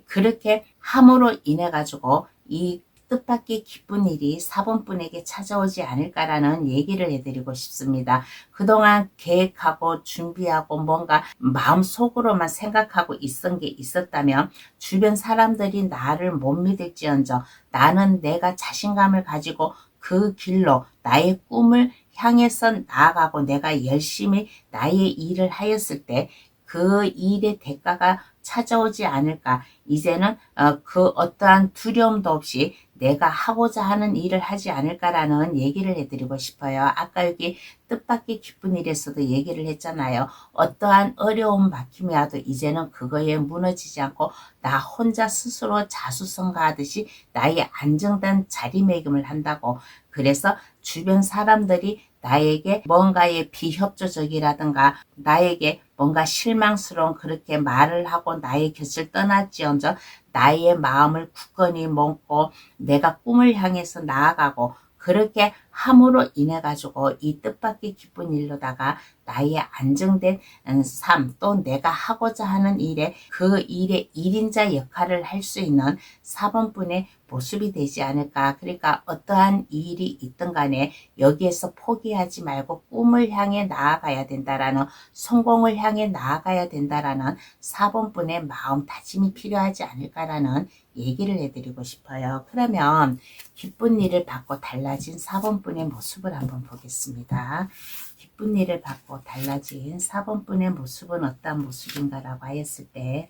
A: 그렇게 함으로 인해 가지고 이 뜻밖의 기쁜 일이 4번분에게 찾아오지 않을까라는 얘기를 해드리고 싶습니다. 그동안 계획하고 준비하고 뭔가 마음속으로만 생각하고 있던 게 있었다면 주변 사람들이 나를 못 믿을지언정 나는 내가 자신감을 가지고 그 길로 나의 꿈을 향해서 나아가고 내가 열심히 나의 일을 하였을 때 그 일의 대가가 찾아오지 않을까. 이제는 그 어떠한 두려움도 없이 내가 하고자 하는 일을 하지 않을까라는 얘기를 해드리고 싶어요. 아까 여기 뜻밖의 기쁜 일에서도 얘기를 했잖아요. 어떠한 어려움 막힘이 와도 이제는 그거에 무너지지 않고 나 혼자 스스로 자수성가하듯이 나의 안정된 자리매김을 한다고. 그래서 주변 사람들이 나에게 뭔가의 비협조적이라든가 나에게 뭔가 실망스러운 그렇게 말을 하고 나의 곁을 떠났지언정 나의 마음을 굳건히 먹고 내가 꿈을 향해서 나아가고 그렇게 함으로 인해 가지고 이 뜻밖의 기쁜 일로다가 나의 안정된 삶, 또 내가 하고자 하는 일에 그 일의 1인자 역할을 할 수 있는 4번분의 모습이 되지 않을까. 그러니까 어떠한 일이 있든 간에 여기에서 포기하지 말고 꿈을 향해 나아가야 된다라는, 성공을 향해 나아가야 된다라는 4번분의 마음 다짐이 필요하지 않을까라는 얘기를 해드리고 싶어요. 그러면 기쁜 일을 받고 달라진 4번분의 모습을 한번 보겠습니다. 기쁜 일을 받고 달라진 4번분의 모습은 어떤 모습인가라고 하였을 때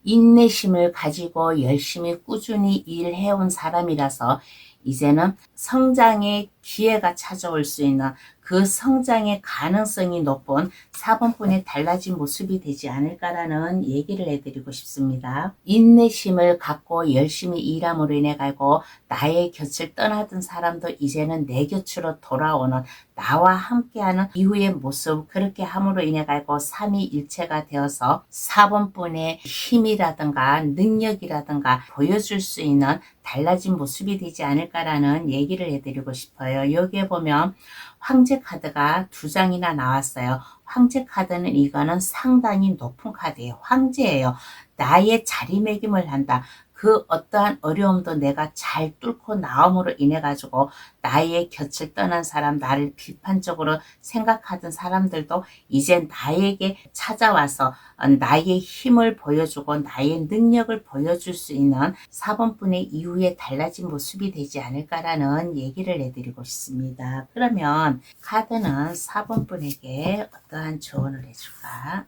A: 인내심을 가지고 열심히 꾸준히 일해온 사람이라서 이제는 성장의 기회가 찾아올 수 있는 그 성장의 가능성이 높은 4번분의 달라진 모습이 되지 않을까라는 얘기를 해드리고 싶습니다. 인내심을 갖고 열심히 일함으로 인해 가지고 나의 곁을 떠나던 사람도 이제는 내 곁으로 돌아오는, 나와 함께하는 이후의 모습, 그렇게 함으로 인해 가지고 삼위일체가 되어서 4번분의 힘이라든가 능력이라든가 보여줄 수 있는 달라진 모습이 되지 않을까라는 얘기를 해드리고 싶어요. 여기에 보면 황제 카드가 2장이나 나왔어요. 황제 카드는 이거는 상당히 높은 카드예요. 황제예요. 나의 자리매김을 한다. 그 어떠한 어려움도 내가 잘 뚫고 나옴으로 인해 가지고 나의 곁을 떠난 사람, 나를 비판적으로 생각하던 사람들도 이제 나에게 찾아와서 나의 힘을 보여주고 나의 능력을 보여줄 수 있는 4번분의 이후에 달라진 모습이 되지 않을까라는 얘기를 해드리고 싶습니다. 그러면 카드는 4번분에게 어떠한 조언을 해줄까?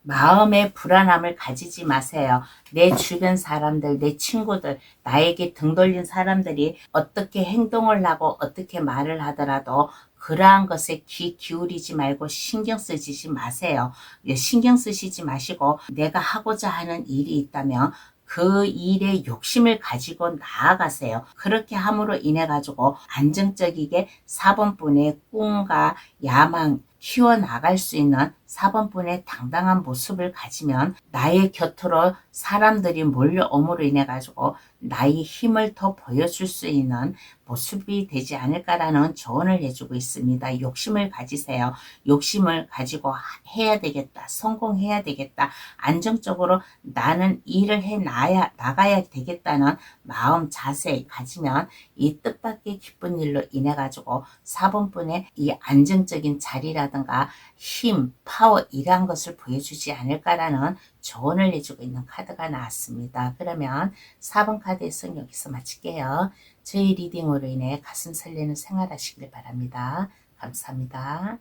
A: 마음의 불안함을 가지지 마세요. 내 주변 사람들, 내 친구들, 나에게 등 돌린 사람들이 어떻게 행동을 하고 어떻게 말을 하더라도 그러한 것에 귀 기울이지 말고 신경 쓰지 마세요. 신경 쓰시지 마시고 내가 하고자 하는 일이 있다면 그 일에 욕심을 가지고 나아가세요. 그렇게 함으로 인해 가지고 안정적이게 4번분의 꿈과 야망 키워나갈 수 있는 4번분의 당당한 모습을 가지면 나의 곁으로 사람들이 몰려옴으로 인해 가지고 나의 힘을 더 보여줄 수 있는 모습이 되지 않을까라는 조언을 해주고 있습니다. 욕심을 가지세요. 욕심을 가지고 해야 되겠다. 성공해야 되겠다. 안정적으로 나는 일을 나가야 되겠다는 마음 자세 가지면 이 뜻밖의 기쁜 일로 인해 가지고 4번분의 이 안정적인 자리라든가 힘, 파워 이러한 것을 보여주지 않을까라는 조언을 해주고 있는 카드가 나왔습니다. 그러면 4번 카드의 선 여기서 마칠게요. 저희 리딩으로 인해 가슴 설레는 생활하시길 바랍니다. 감사합니다.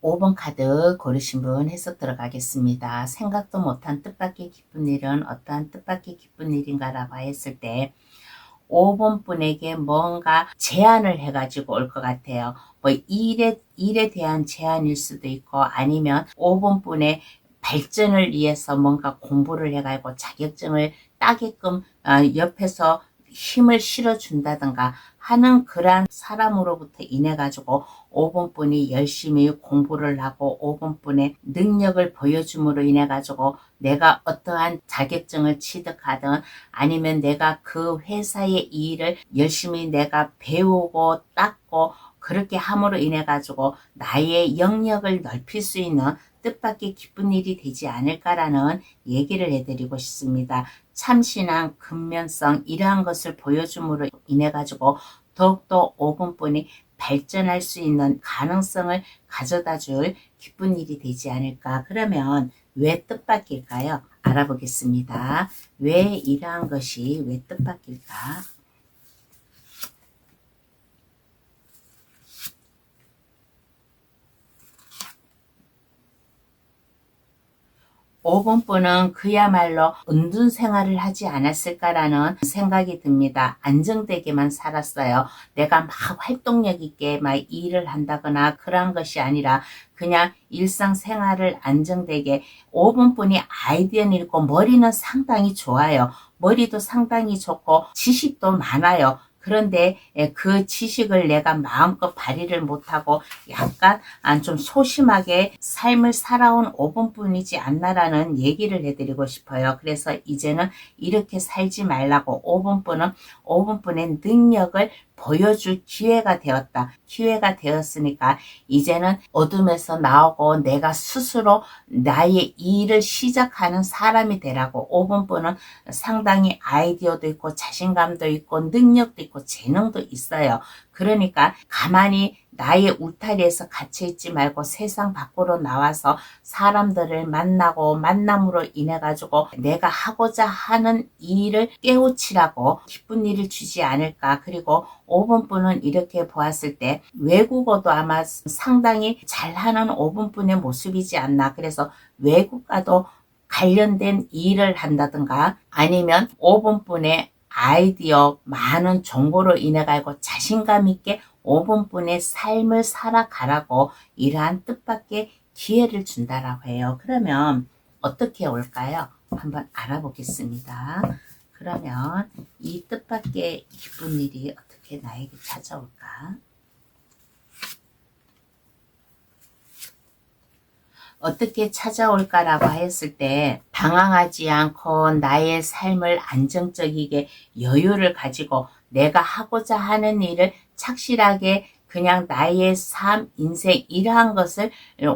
A: 5번 카드 고르신 분 해석 들어가겠습니다. 생각도 못한 뜻밖의 기쁜 일은 어떠한 뜻밖의 기쁜 일인가라고 했을 때 5번 분에게 뭔가 제안을 해가지고 올 것 같아요. 뭐 일에 대한 제안일 수도 있고 아니면 5번 분의 발전을 위해서 뭔가 공부를 해가지고 자격증을 따게끔 옆에서 힘을 실어준다든가 하는 그런 사람으로부터 인해 가지고 5번 분이 열심히 공부를 하고 5번 분의 능력을 보여줌으로 인해 가지고 내가 어떠한 자격증을 취득하든 아니면 내가 그 회사의 일을 열심히 내가 배우고 닦고 그렇게 함으로 인해 가지고 나의 영역을 넓힐 수 있는 뜻밖의 기쁜 일이 되지 않을까라는 얘기를 해드리고 싶습니다. 참신한 근면성 이러한 것을 보여줌으로 인해 가지고 더욱더 5번분이 발전할 수 있는 가능성을 가져다 줄 기쁜 일이 되지 않을까. 그러면 왜 뜻밖일까요? 알아보겠습니다. 왜 이러한 것이 왜 뜻밖일까? 5번분은 그야말로 은둔 생활을 하지 않았을까라는 생각이 듭니다. 안정되게만 살았어요. 내가 막 활동력 있게 막 일을 한다거나 그런 것이 아니라 그냥 일상생활을 안정되게 5번분이 아이디어는 있고 머리는 상당히 좋아요. 머리도 상당히 좋고 지식도 많아요. 그런데 그 지식을 내가 마음껏 발휘를 못하고 약간 좀 소심하게 삶을 살아온 5번뿐이지 않나라는 얘기를 해드리고 싶어요. 그래서 이제는 이렇게 살지 말라고 5번뿐의 능력을 보여줄 기회가 되었다. 기회가 되었으니까 이제는 어둠에서 나오고 내가 스스로 나의 일을 시작하는 사람이 되라고. 5번분은 상당히 아이디어도 있고 자신감도 있고 능력도 있고 재능도 있어요. 그러니까 가만히 나의 울타리에서 갇혀있지 말고 세상 밖으로 나와서 사람들을 만나고 만남으로 인해 가지고 내가 하고자 하는 일을 깨우치라고 기쁜 일을 주지 않을까. 그리고 5번분은 이렇게 보았을 때 외국어도 아마 상당히 잘하는 5번분의 모습이지 않나. 그래서 외국과도 관련된 일을 한다든가 아니면 5번분의 아이디어 많은 정보로 인해 가지고 자신감 있게 5번분의 삶을 살아가라고 이러한 뜻밖의 기회를 준다라고 해요. 그러면 어떻게 올까요? 한번 알아보겠습니다. 그러면 이 뜻밖의 기쁜 일이 어떻게 나에게 찾아올까? 어떻게 찾아올까라고 했을 때 방황하지 않고 나의 삶을 안정적이게 여유를 가지고 내가 하고자 하는 일을 착실하게 그냥 나의 삶, 인생 이러한 것을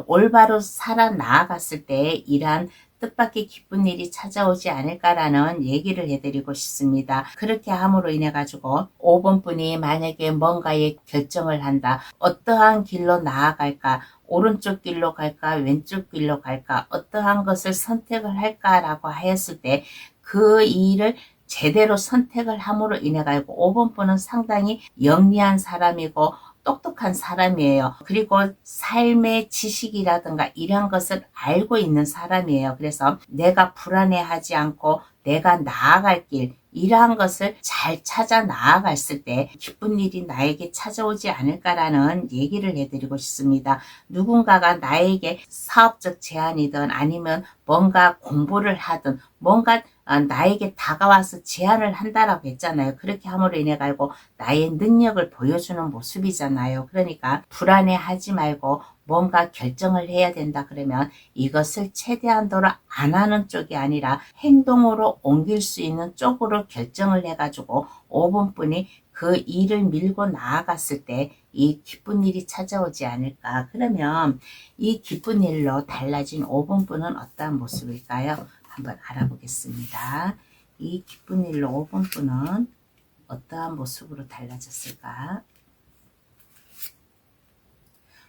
A: 올바로 살아 나아갔을 때 이러한 뜻밖의 기쁜 일이 찾아오지 않을까라는 얘기를 해드리고 싶습니다. 그렇게 함으로 인해 가지고 5번분이 만약에 뭔가의 결정을 한다. 어떠한 길로 나아갈까? 오른쪽 길로 갈까? 왼쪽 길로 갈까? 어떠한 것을 선택을 할까라고 하였을 때 그 일을 제대로 선택을 함으로 인해 가지고 5번분은 상당히 영리한 사람이고 똑똑한 사람이에요. 그리고 삶의 지식이라든가 이런 것을 알고 있는 사람이에요. 그래서 내가 불안해하지 않고 내가 나아갈 길, 이러한 것을 잘 찾아 나아갔을 때 기쁜 일이 나에게 찾아오지 않을까라는 얘기를 해드리고 싶습니다. 누군가가 나에게 사업적 제안이든 아니면 뭔가 공부를 하든 뭔가 나에게 다가와서 제안을 한다라고 했잖아요. 그렇게 함으로 인해 가지고 나의 능력을 보여주는 모습이잖아요. 그러니까 불안해하지 말고 뭔가 결정을 해야 된다 그러면 이것을 최대한도로 안 하는 쪽이 아니라 행동으로 옮길 수 있는 쪽으로 결정을 해가지고 5분뿐이 그 일을 밀고 나아갔을 때 이 기쁜 일이 찾아오지 않을까. 그러면 이 기쁜 일로 달라진 5분뿐은 어떠한 모습일까요? 한번 알아보겠습니다. 이 기쁜 일로 5분뿐은 어떠한 모습으로 달라졌을까?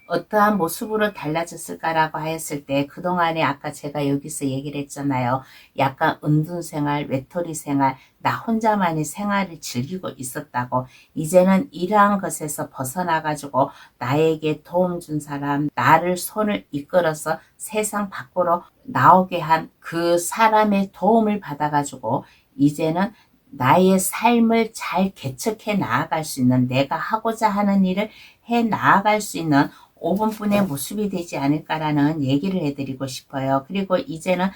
A: 어떠한 모습으로 달라졌을까라고 했을 때 그동안에 아까 제가 여기서 얘기를 했잖아요. 약간 은둔생활, 외톨이 생활, 나 혼자만의 생활을 즐기고 있었다고. 이제는 이러한 것에서 벗어나가지고 나에게 도움 준 사람, 나를 손을 이끌어서 세상 밖으로 나오게 한 그 사람의 도움을 받아가지고 이제는 나의 삶을 잘 개척해 나아갈 수 있는, 내가 하고자 하는 일을 해 나아갈 수 있는 5분뿐의 모습이 되지 않을까라는 얘기를 해드리고 싶어요. 그리고 이제는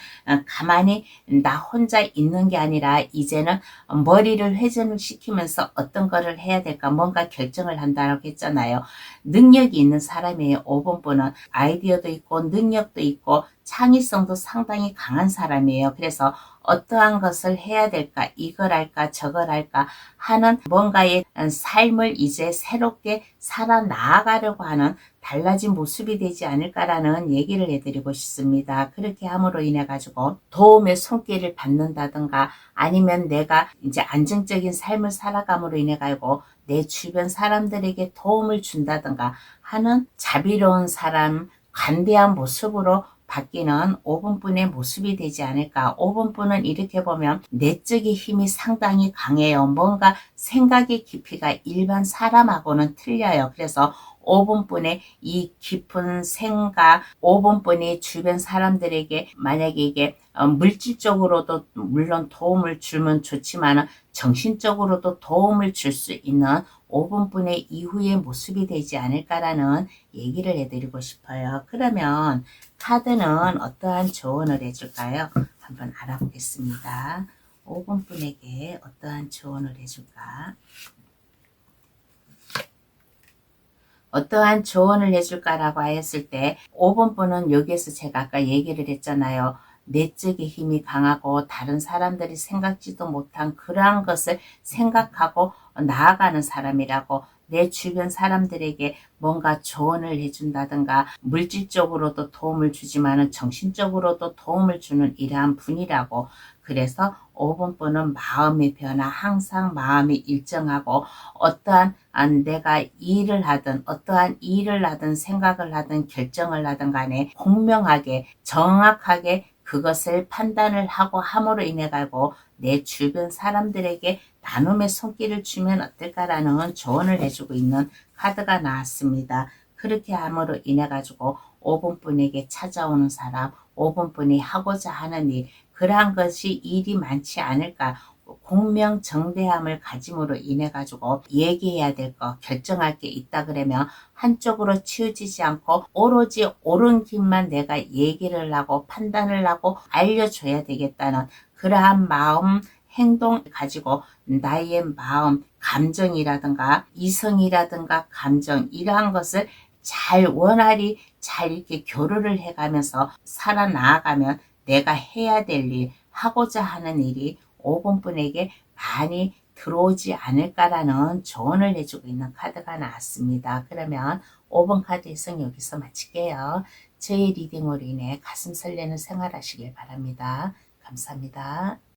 A: 가만히 나 혼자 있는 게 아니라 이제는 머리를 회전을 시키면서 어떤 거를 해야 될까 뭔가 결정을 한다고 했잖아요. 능력이 있는 사람이에요. 5분뿐은 아이디어도 있고 능력도 있고 창의성도 상당히 강한 사람이에요. 그래서 어떠한 것을 해야 될까, 이걸 할까 저걸 할까 하는 뭔가의 삶을 이제 새롭게 살아 나아가려고 하는 달라진 모습이 되지 않을까라는 얘기를 해드리고 싶습니다. 그렇게 함으로 인해 가지고 도움의 손길을 받는다든가 아니면 내가 이제 안정적인 삶을 살아감으로 인해 가지고 내 주변 사람들에게 도움을 준다든가 하는 자비로운 사람, 관대한 모습으로 바뀌는 5분뿐의 모습이 되지 않을까. 5분뿐은 이렇게 보면 내적인 힘이 상당히 강해요. 뭔가 생각의 깊이가 일반 사람하고는 틀려요. 그래서 5분뿐의 이 깊은 생각, 5분뿐이 주변 사람들에게 만약에 이게 물질적으로도 물론 도움을 주면 좋지만 정신적으로도 도움을 줄 수 있는 5분뿐의 이후의 모습이 되지 않을까라는 얘기를 해드리고 싶어요. 그러면 카드는 어떠한 조언을 해줄까요? 한번 알아보겠습니다. 5분뿐에게 어떠한 조언을 해줄까? 어떠한 조언을 해줄까라고 했을 때 5번분은 여기에서 제가 아까 얘기를 했잖아요. 내적인 힘이 강하고 다른 사람들이 생각지도 못한 그러한 것을 생각하고 나아가는 사람이라고, 내 주변 사람들에게 뭔가 조언을 해준다든가 물질적으로도 도움을 주지만 정신적으로도 도움을 주는 이러한 분이라고. 그래서 5번분은 마음의 변화, 항상 마음이 일정하고 어떠한 내가 일을 하든 어떠한 일을 하든 생각을 하든 결정을 하든 간에 공명하게 정확하게 그것을 판단을 하고 함으로 인해 가지고 내 주변 사람들에게 나눔의 손길을 주면 어떨까라는 조언을 해주고 있는 카드가 나왔습니다. 그렇게 함으로 인해 가지고 5분분에게 찾아오는 사람, 5분분이 하고자 하는 일, 그러한 것이 일이 많지 않을까. 공명정대함을 가짐으로 인해 가지고 얘기해야 될 거, 결정할 게 있다 그러면 한쪽으로 치우치지 않고 오로지 옳은 길만 내가 얘기를 하고 판단을 하고 알려줘야 되겠다는 그러한 마음, 행동 가지고 나의 마음, 감정이라든가 이성이라든가 감정, 이러한 것을 잘 원활히 잘 이렇게 교류를 해가면서 살아나가면 내가 해야 될 일, 하고자 하는 일이 5분분에게 많이 들어오지 않을까라는 조언을 해주고 있는 카드가 나왔습니다. 그러면 5번 카드 해석 여기서 마칠게요. 저의 리딩으로 인해 가슴 설레는 생활하시길 바랍니다. 감사합니다.